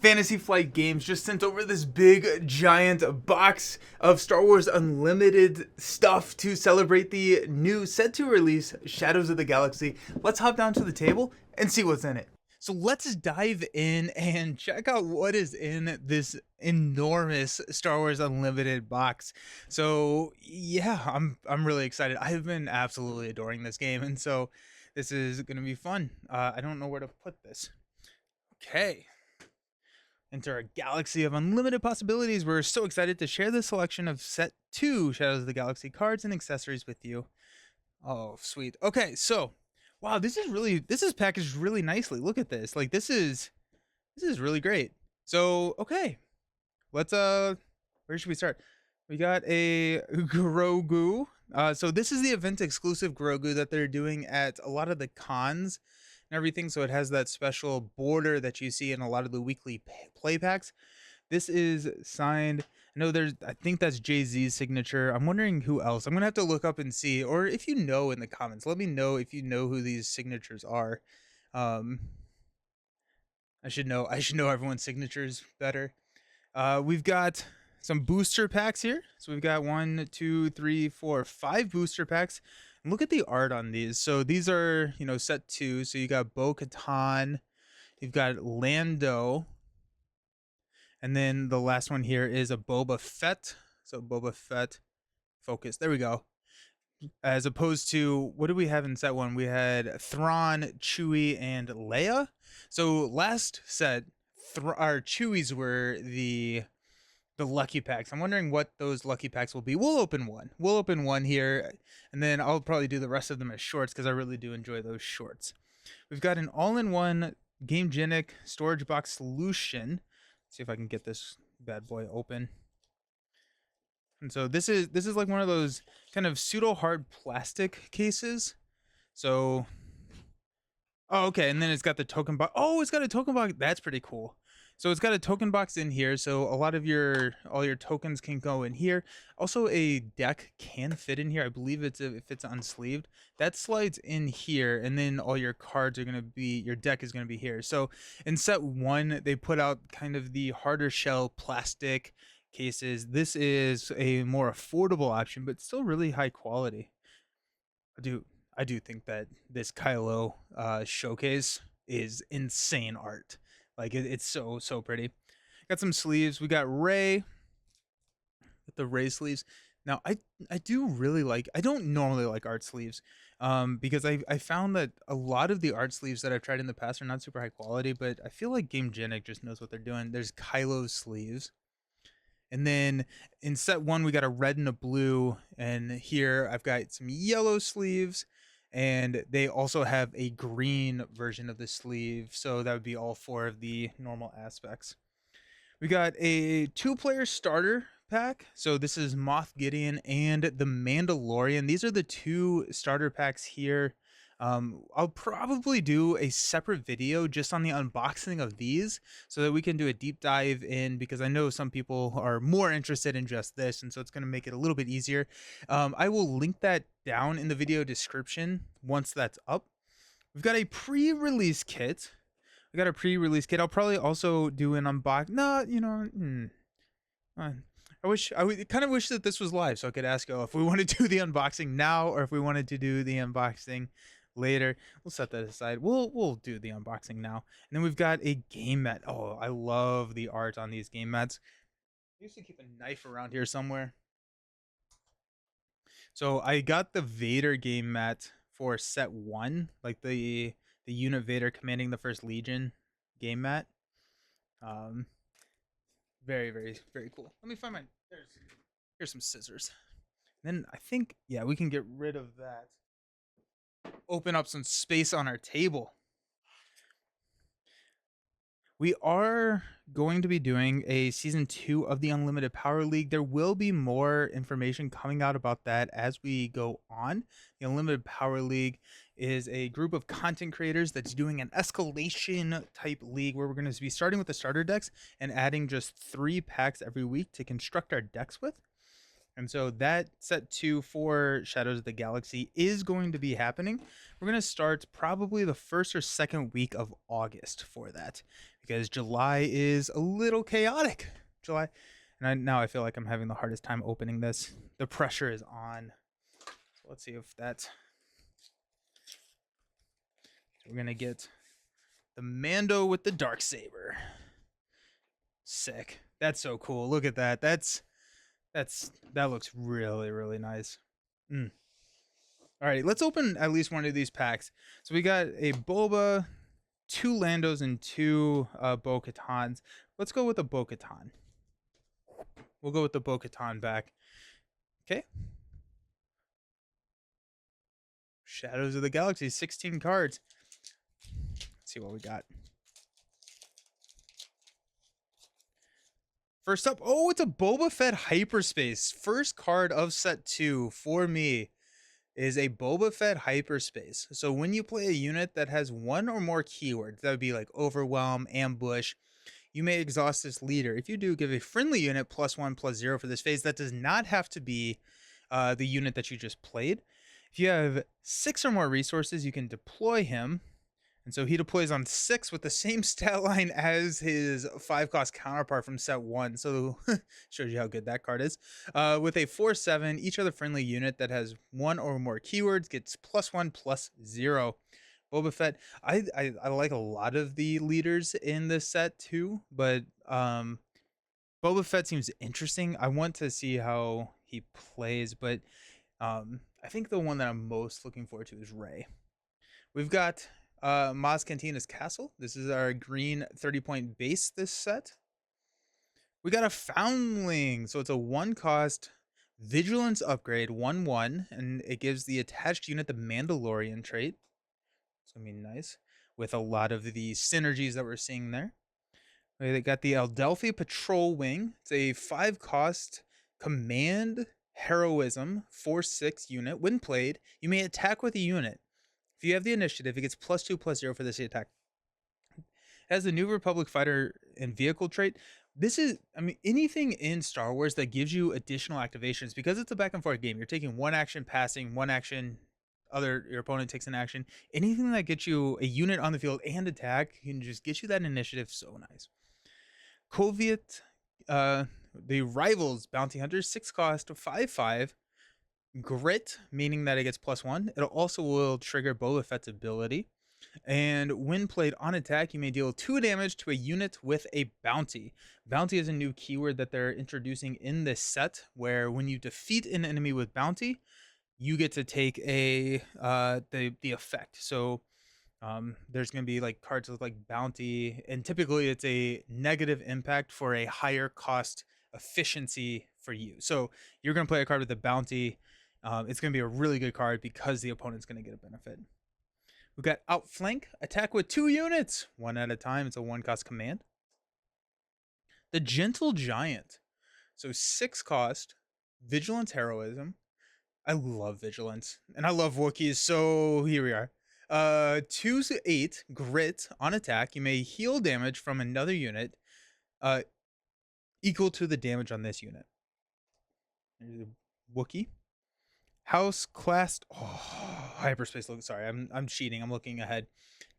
Fantasy Flight Games just sent over this big giant box of Star Wars Unlimited stuff to celebrate the new set to release Shadows of the Galaxy. Let's hop down to the table and see what's in it. So let's dive in and check out what is in this enormous Star Wars Unlimited box. So yeah, I'm really excited. I have been absolutely adoring this game, and so this is gonna be fun. I don't know where to put this. Okay. Enter a galaxy of unlimited possibilities. We're so excited to share the selection of set 2 Shadows of the Galaxy cards and accessories with you. Oh, sweet. Okay, so wow, this is packaged really nicely. Look at this. Like this is really great. So, okay. Let's where should we start? We got a Grogu. So this is the event exclusive Grogu that they're doing at a lot of the cons and everything. So it has that special border that you see in a lot of the weekly play packs. This is signed. I think that's Jay-Z's signature. I'm wondering who else. I'm gonna have to look up and see, or if you know in the comments, let me know if you know who these signatures are. Um, I should know everyone's signatures better. We've got some booster packs here. So we've got 1, 2, 3, 4, 5 booster packs. And look at the art on these. So these are, set 2. So you got Bo-Katan, you've got Lando, and then the last one here is a Boba Fett. So Boba Fett focus. There we go. As opposed to, what did we have in set 1? We had Thrawn, Chewie, and Leia. So last set, our Chewies were the lucky packs. I'm wondering what those lucky packs will be. We'll open one. We'll open one here, and then I'll probably do the rest of them as shorts because I really do enjoy those shorts. We've got an all-in-one Gamegenic storage box solution. Let's see if I can get this bad boy open. And so this is like one of those kind of pseudo hard plastic cases. So, oh, okay, and then it's got the token box. Oh, it's got a token box. That's pretty cool. So it's got a token box in here, so a lot of all your tokens can go in here. Also, a deck can fit in here. I believe if it's unsleeved, that slides in here, and then all your cards are gonna be, your deck is gonna be here. So in set 1, they put out kind of the harder shell plastic cases. This is a more affordable option, but still really high quality. I do think that this Kylo showcase is insane art. Like it's so pretty. Got some sleeves. We got Rey with the Rey sleeves. Now I do really like. I don't normally like art sleeves, because I found that a lot of the art sleeves that I've tried in the past are not super high quality. But I feel like Gamegenic just knows what they're doing. There's Kylo sleeves. And then in set 1, we got a red and a blue. And here I've got some yellow sleeves. And they also have a green version of the sleeve. So that would be all 4 of the normal aspects. We got a 2-player starter pack. So this is Moff Gideon and the Mandalorian. These are the 2 starter packs here. I'll probably do a separate video just on the unboxing of these so that we can do a deep dive in, because I know some people are more interested in just this, and so it's going to make it a little bit easier. I will link that down in the video description once that's up. We've got a pre-release kit. I'll probably also do an unbox. I kind of wish that this was live so I could ask if we want to do the unboxing now or if we wanted to do the unboxing later. We'll set that aside. We'll do the unboxing now. And then we've got a game mat. Oh, I love the art on these game mats. I used to keep a knife around here somewhere. So I got the Vader game mat for set 1, like the unit Vader commanding the First Legion game mat. Very, very, very cool. Let me find my, here's some scissors. And then I think, yeah, we can get rid of that. Open up some space on our table. We are going to be doing a season 2 of the Unlimited Power League. There will be more information coming out about that as we go on. The Unlimited Power League is a group of content creators that's doing an escalation type league where we're going to be starting with the starter decks and adding just 3 packs every week to construct our decks with. And so that set 2 for Shadows of the Galaxy is going to be happening. We're going to start probably the first or second week of August for that, because July is a little chaotic. July, and now I feel like I'm having the hardest time opening this. The pressure is on. So let's see if that's. We're going to get the Mando with the Darksaber. Sick. That's so cool. Look at that. That looks really, really nice. All right, let's open at least one of these packs. So we got a Boba, 2 Landos, and 2 Bo-Katans. Let's go with a Bo-Katan. We'll go with the Bo-Katan back. Okay. Shadows of the Galaxy, 16 cards. Let's see what we got. First up, oh, it's a Boba Fett Hyperspace. First card of set 2 for me is a Boba Fett Hyperspace. So when you play a unit that has one or more keywords, that would be like Overwhelm, Ambush, you may exhaust this leader. If you do, give a friendly unit +1/+0 for this phase. That does not have to be the unit that you just played. If you have 6 or more resources, you can deploy him. And so he deploys on 6 with the same stat line as his 5-cost counterpart from set 1. So shows you how good that card is. With a 4/7, each other friendly unit that has 1 or more keywords gets +1/+0. Boba Fett. I like a lot of the leaders in this set too, but Boba Fett seems interesting. I want to see how he plays, but I think the one that I'm most looking forward to is Rey. We've got Maz Cantina's Castle. This is our green 30-point base this set. We got a Foundling. So it's a 1-cost Vigilance upgrade, 1/1, and it gives the attached unit the Mandalorian trait. It's going to be nice with a lot of the synergies that we're seeing there. They got the Adelphi Patrol Wing. It's a 5-cost command heroism 4/6 unit. When played, you may attack with a unit. If you have the initiative, it gets +2/+0 for this attack. It has the New Republic fighter and vehicle trait. This is, I mean, anything in Star Wars that gives you additional activations, because it's a back and forth game. You're taking one action, passing, one action, your opponent takes an action. Anything that gets you a unit on the field and attack can just get you that initiative. So nice. Koviet, the Rivals Bounty Hunter, 6-cost, 5/5. Grit, meaning that it gets +1. It also will trigger Boba Fett's ability. And when played on attack, you may deal 2 damage to a unit with a bounty. Bounty is a new keyword that they're introducing in this set, where when you defeat an enemy with bounty, you get to take the effect. So there's going to be like cards with like bounty, and typically it's a negative impact for a higher cost efficiency for you. So you're going to play a card with a bounty. It's going to be a really good card because the opponent's going to get a benefit. We've got Outflank, attack with 2 units, 1 at a time. It's a 1-cost command. The Gentle Giant, so 6-cost, Vigilance Heroism. I love Vigilance, and I love Wookiees, so here we are. 2/8 Grit on attack. You may heal damage from another unit equal to the damage on this unit. There's a Wookiee. House classed. Oh, hyperspace. Look, sorry, I'm cheating. I'm looking ahead.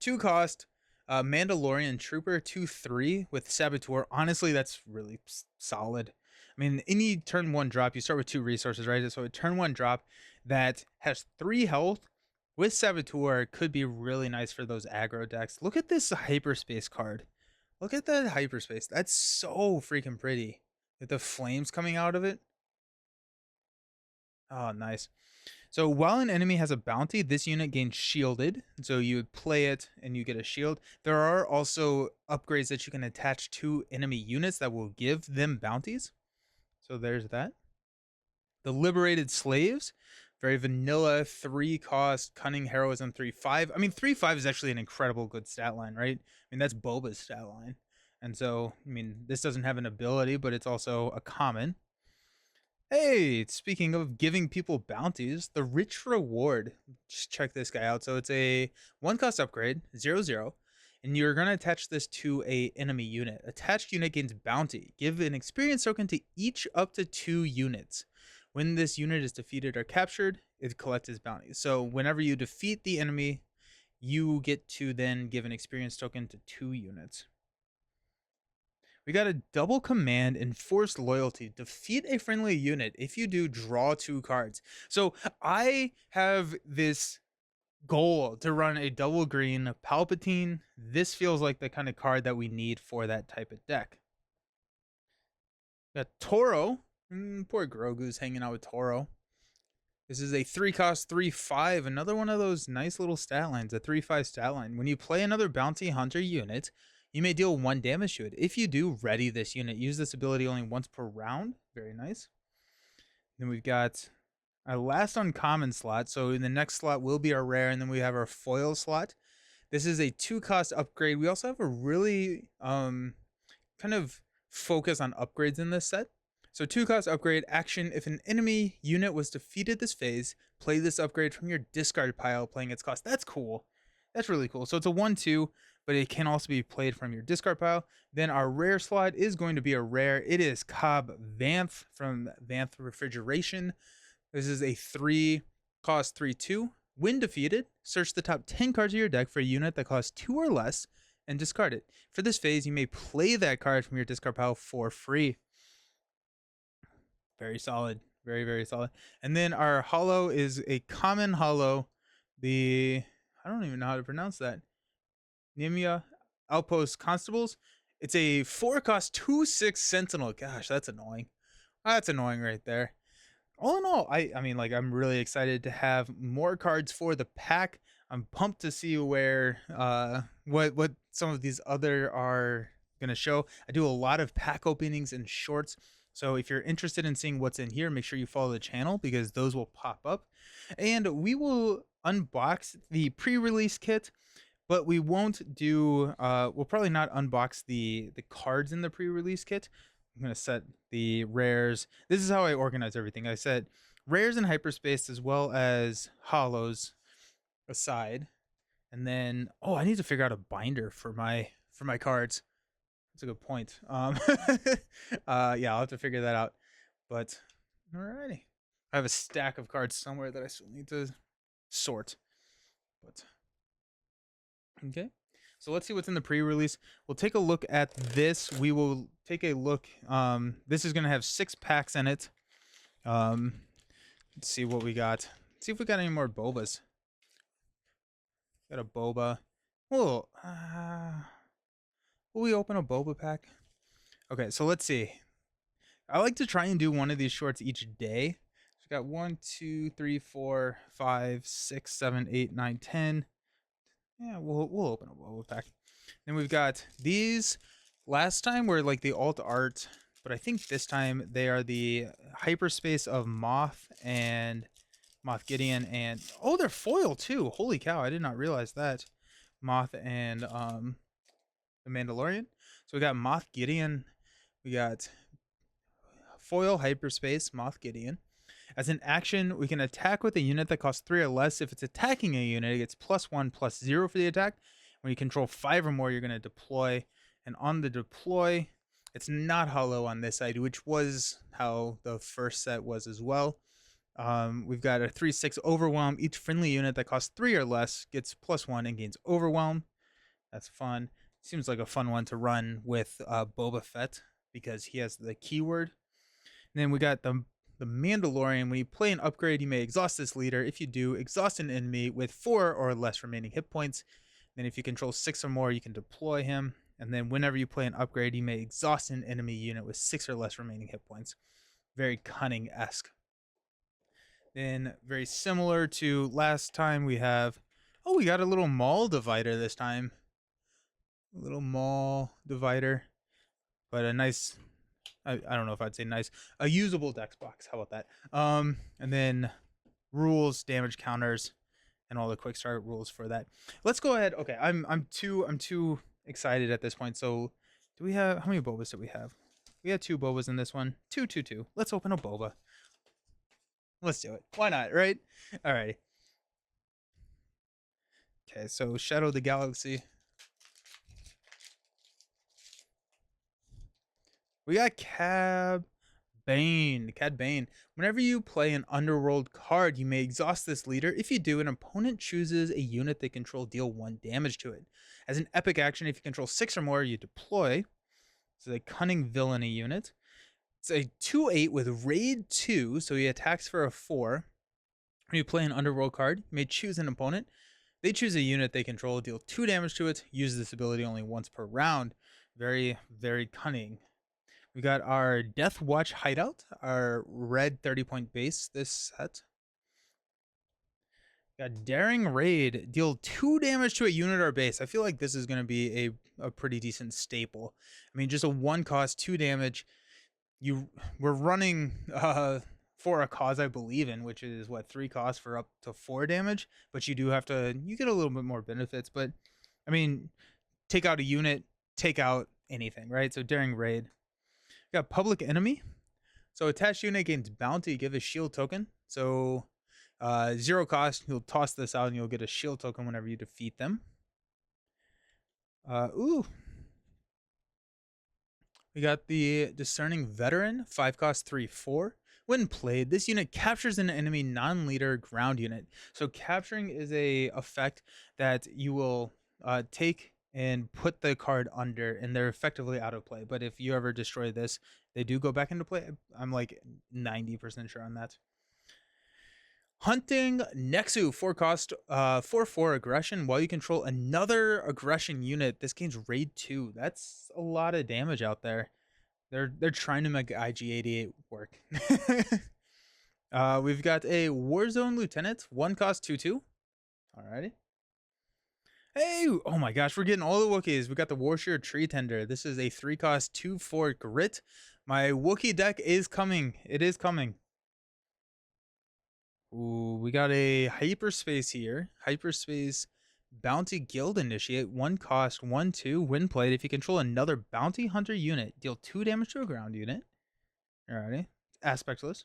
2-cost Mandalorian Trooper, 2/3 with Saboteur. Honestly, that's really solid. I mean, any turn 1 drop, you start with 2 resources, right? So a turn 1 drop that has 3 health with Saboteur could be really nice for those aggro decks. Look at this hyperspace card. Look at that hyperspace. That's so freaking pretty. With the flames coming out of it. Oh, nice. So while an enemy has a bounty, this unit gains shielded. So you would play it and you get a shield. There are also upgrades that you can attach to enemy units that will give them bounties. So there's that. The Liberated Slaves, very vanilla, 3-cost, Cunning Heroism 3/5. I mean, 3/5 is actually an incredible good stat line, right? I mean, that's Boba's stat line. And so, I mean, this doesn't have an ability, but it's also a common. Hey, speaking of giving people bounties, the Rich Reward. Just check this guy out. So it's a 1-cost upgrade, 0/0, and you're going to attach this to a enemy unit. Attached unit gains bounty. Give an experience token to each up to 2 units. When this unit is defeated or captured, it collects its bounty. So whenever you defeat the enemy, you get to then give an experience token to 2 units. We got a double command enforced loyalty. Defeat a friendly unit. If you do, draw 2 cards. So I have this goal to run a double green Palpatine. This feels like the kind of card that we need for that type of deck. Got Toro. Poor Grogu's hanging out with Toro. This is a 3-cost 3/5. Another one of those nice little stat lines, a 3/5 stat line. When you play another bounty hunter unit, you may deal 1 damage to it. If you do, ready this unit. Use this ability only once per round. Very nice. Then we've got our last uncommon slot. So in the next slot will be our rare, and then we have our foil slot. This is a 2-cost upgrade. We also have a really kind of focus on upgrades in this set. So 2-cost upgrade action. If an enemy unit was defeated this phase, play this upgrade from your discard pile, playing its cost. That's cool. That's really cool. So it's a 1/2, but it can also be played from your discard pile. Then our rare slot is going to be a rare. It is Cobb Vanth from Vanth Refrigeration. This is a 3-cost 3/2. When defeated, search the top 10 cards of your deck for a unit that costs 2 or less and discard it. For this phase, you may play that card from your discard pile for free. Very solid. Very, very solid. And then our holo is a common holo. I don't even know how to pronounce that. Nimia Outpost Constables. It's a 4-cost 2/6 Sentinel. Gosh, that's annoying. That's annoying right there. All in all, I mean, like, I'm really excited to have more cards for the pack. I'm pumped to see where what some of these other are gonna show. I do a lot of pack openings and shorts. So if you're interested in seeing what's in here, make sure you follow the channel because those will pop up. And we will unbox the pre-release kit, but we won't do we'll probably not unbox the cards in the pre-release kit. I'm going to set the rares. This is how I organize everything. I set rares in hyperspace as well as hollows aside. And then I need to figure out a binder for my cards. That's a good point. Yeah, I'll have to figure that out. But alrighty. I have a stack of cards somewhere that I still need to sort. But okay. So let's see what's in the pre-release. We'll take a look at this. We will take a look. This is going to have 6 packs in it. Let's see what we got. Let's see if we got any more bobas. Got a boba. Will we open a boba pack? Okay, so let's see. I like to try and do one of these shorts each day. So we got 1, 2, 3, 4, 5, 6, 7, 8, 9, 10. Yeah, we'll open a boba pack. Then we've got these. Last time were like the alt art, but I think this time they are the hyperspace of Moth and Moth Gideon, and they're foil too. Holy cow, I did not realize that. Moth and the Mandalorian. So we got Moth Gideon. We got foil hyperspace Moth Gideon. As an action, we can attack with a unit that costs 3 or less. If it's attacking a unit, it gets +1/+0 for the attack. When you control 5 or more, you're going to deploy. And on the deploy, it's not hollow on this side, which was how the first set was as well. We've got a 3/6 Overwhelm. Each friendly unit that costs 3 or less gets +1 and gains Overwhelm. That's fun. Seems like a fun one to run with Boba Fett because he has the keyword. And then we got the Mandalorian. When you play an upgrade, you may exhaust this leader. If you do, exhaust an enemy with 4 or less remaining hit points. Then if you control 6 or more, you can deploy him. And then whenever you play an upgrade, you may exhaust an enemy unit with 6 or less remaining hit points. Very cunning-esque. Then very similar to last time, we have... we got a little Maul divider this time. A little Maul divider. But a nice... I don't know if I'd say nice. A usable dex box. How about that? And then rules, damage counters, and all the quick start rules for that. Let's go ahead. Okay, I'm too excited at this point. So do we have... how many bobas do we have? We had 2 bobas in this one. 2, 2, 2. Let's open a boba. Let's do it. Why not, right? Alrighty. Okay, so Shadow of the Galaxy. We got Cab Bane, Cad Bane. Whenever you play an Underworld card, you may exhaust this leader. If you do, an opponent chooses a unit they control, deal 1 damage to it. As an epic action, if you control 6 or more, you deploy. It's a cunning villainy unit. It's a 2/8 with raid 2, so he attacks for a 4. When you play an Underworld card, you may choose an opponent. They choose a unit they control, deal 2 damage to it, use this ability only once per round. Very, very cunning. We got our Death Watch Hideout, our red 30-point base this set. Got Daring Raid, deal 2 damage to a unit or base. I feel like this is going to be a pretty decent staple. I mean, just a 1 cost, 2 damage. We're running for a cause I believe in, which is what, 3 costs for up to 4 damage, but you get a little bit more benefits. But I mean, take out a unit, take out anything, right? So Daring Raid. We got Public Enemy. So attached unit gains bounty, give a shield token. So 0 cost, you'll toss this out and you'll get a shield token whenever you defeat them. We got the Discerning Veteran, 5 cost, 3/4. When played, this unit captures an enemy non-leader ground unit. So capturing is a effect that you will take and put the card under, and they're effectively out of play. But if you ever destroy this, they do go back into play. I'm like 90% sure on that. Hunting Nexu, 4 cost, 4/4 aggression. While you control another aggression unit, this gains raid 2. That's a lot of damage out there. They're trying to make IG-88 work. We've got a Warzone Lieutenant, 1 cost, 2/2. Alrighty. Hey, oh my gosh, we're getting all the Wookiees. We got the Warshear Tree Tender. This is a 3 cost, 2/4 grit. My Wookiee deck is coming. It is coming. Ooh, we got a Hyperspace here. Hyperspace Bounty Guild Initiate. 1 cost, 1/2. When played, if you control another Bounty Hunter unit, deal 2 damage to a ground unit. Alrighty. Aspectless.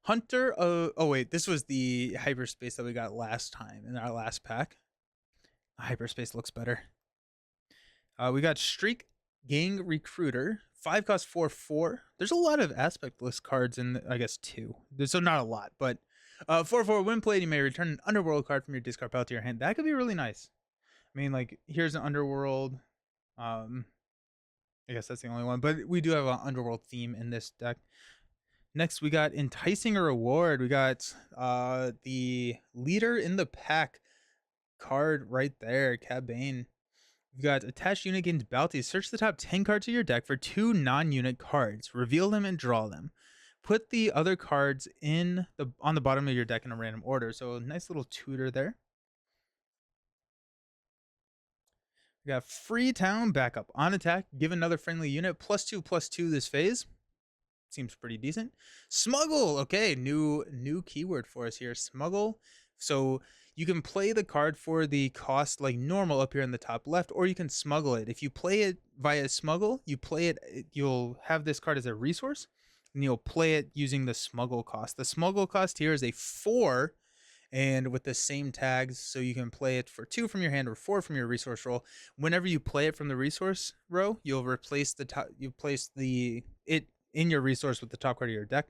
Hunter. Oh wait, this was the Hyperspace that we got last time in our last pack. Hyperspace looks better. We got Streak Gang Recruiter. 5 cost, 4/4. There's a lot of aspectless cards in, I guess, 2. So not a lot, but 4/4. When played, you may return an Underworld card from your discard pile to your hand. That could be really nice. I mean, like, here's an Underworld. I guess that's the only one, but we do have an Underworld theme in this deck. Next, we got Enticing a Reward. We got the Leader in the Pack card right there, Cad Bane. We've got Attached Unit gains bounty. Search the top 10 cards of your deck for 2 non-unit cards. Reveal them and draw them. Put the other cards on the bottom of your deck in a random order. So nice little tutor there. We got Freetown Backup. On attack, give another friendly unit +2/+2 this phase. Seems pretty decent. Smuggle. Okay, new keyword for us here. Smuggle. So you can play the card for the cost like normal up here in the top left, or you can smuggle it. If you play it via smuggle, you'll have this card as a resource, and you'll play it using the smuggle cost. The smuggle cost here is a 4, and with the same tags, so you can play it for 2 from your hand or 4 from your resource roll. Whenever you play it from the resource row, you'll replace you place it in your resource with the top card of your deck.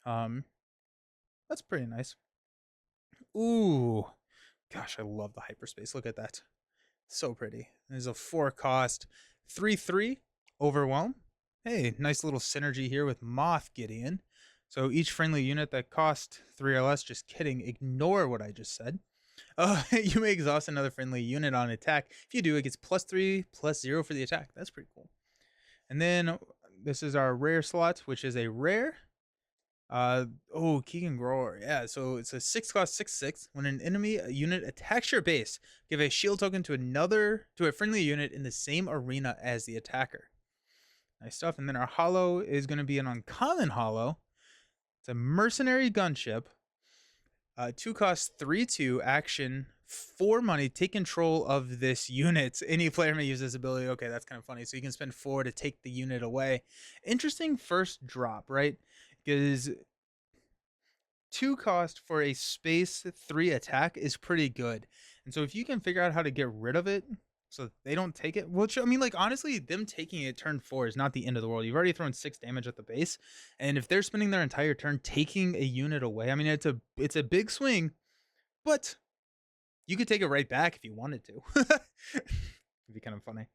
That's pretty nice. Ooh, gosh, I love the Hyperspace. Look at that. So pretty. There's a 4 cost, 3/3 Overwhelm. Hey, nice little synergy here with Moth Gideon. So each friendly unit that cost 3 or less, just kidding, ignore what I just said. You may exhaust another friendly unit on attack. If you do, it gets +3/+0 for the attack. That's pretty cool. And then this is our rare slot, which is a rare. Keegan Grower. Yeah, so it's a 6 cost, 6/6. When an enemy unit attacks your base, give a shield token to a friendly unit in the same arena as the attacker. Nice stuff. And then our holo is going to be an uncommon holo. It's a mercenary gunship. 2 cost, 3/2 action, 4 money. Take control of this unit. Any player may use this ability. Okay, that's kind of funny. So you can spend 4 to take the unit away. Interesting first drop, right? Because 2 cost for a space 3 attack is pretty good. And so if you can figure out how to get rid of it, so they don't take it. Which, I mean, like, honestly, them taking it turn 4 is not the end of the world. You've already thrown 6 damage at the base, and if they're spending their entire turn taking a unit away, I mean, it's a big swing, but you could take it right back if you wanted to. It'd be kind of funny.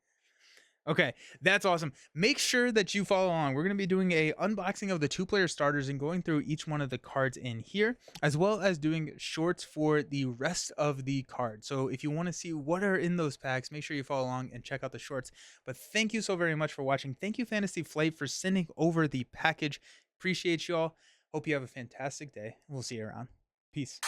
Okay, that's awesome. Make sure that you follow along. We're going to be doing a unboxing of the 2-player starters and going through each one of the cards in here, as well as doing shorts for the rest of the cards. So if you want to see what are in those packs, make sure you follow along and check out the shorts. But thank you so very much for watching. Thank you, Fantasy Flight, for sending over the package. Appreciate y'all. Hope you have a fantastic day. We'll see you around. Peace.